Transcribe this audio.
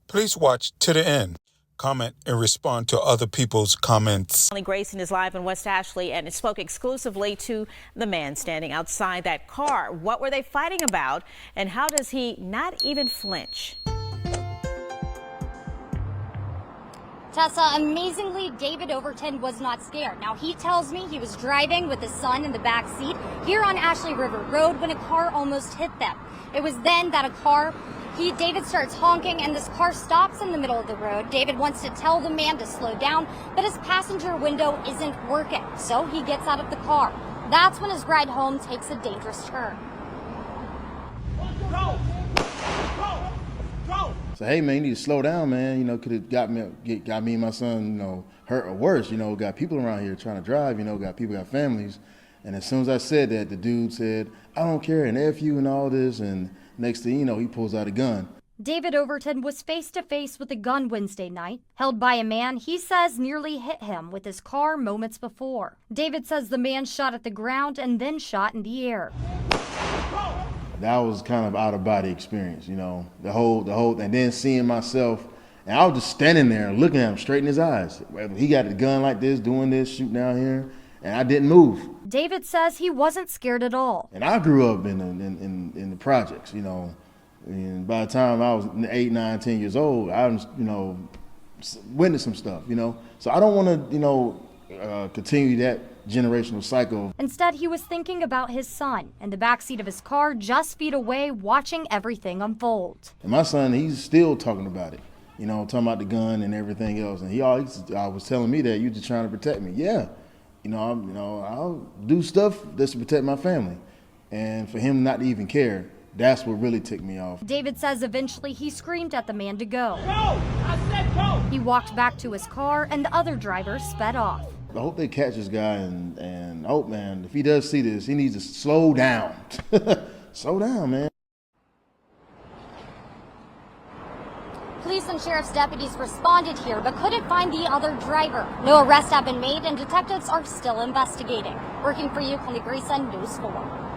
Please watch to the end. Comment and respond to other people's comments. Grayson is live in West Ashley and spoke exclusively to the man standing outside that car. What were they fighting about, and how does he not even flinch? Tessa, amazingly, David Overton was not scared. Now, he tells me he was driving with his son in the back seat here on Ashley River Road when a car almost hit them. It was then that David starts honking and this car stops in the middle of the road. David wants to tell the man to slow down, but his passenger window isn't working, so he gets out of the car. That's when his ride home takes a dangerous turn. So, hey, man, you need to slow down, man. You know, could have got me and my son, hurt or worse. Got people around here trying to drive, got people, got families. And as soon as I said that, the dude said, I don't care, and F you and all this. And next thing you know, he pulls out a gun. David Overton was face-to-face with a gun Wednesday night, held by a man he says nearly hit him with his car moments before. David says the man shot at the ground and then shot in the air. That was kind of out-of-body experience, the whole, and then seeing myself, and I was just standing there looking at him straight in his eyes. He got a gun like this, doing this, shooting down here, and I didn't move. David says he wasn't scared at all. And I grew up in the projects, and by the time I was 8, 9, 10 years old, I was, witnessed some stuff, So I don't want to, continue that generational cycle. Instead, he was thinking about his son in the backseat of his car just feet away, watching everything unfold. And my son, he's still talking about it, talking about the gun and everything else. And he always was telling me that you're just trying to protect me. Yeah, I'll do stuff that's to protect my family. And for him not to even care, that's what really ticked me off. David says eventually he screamed at the man to go. Go! I said go! He walked back to his car and the other driver sped off. I hope they catch this guy, and I hope, man, if he does see this, he needs to slow down. Slow down, man. Police and sheriff's deputies responded here but couldn't find the other driver. No arrests have been made and detectives are still investigating. Working for you, Connie Grayson, News 4.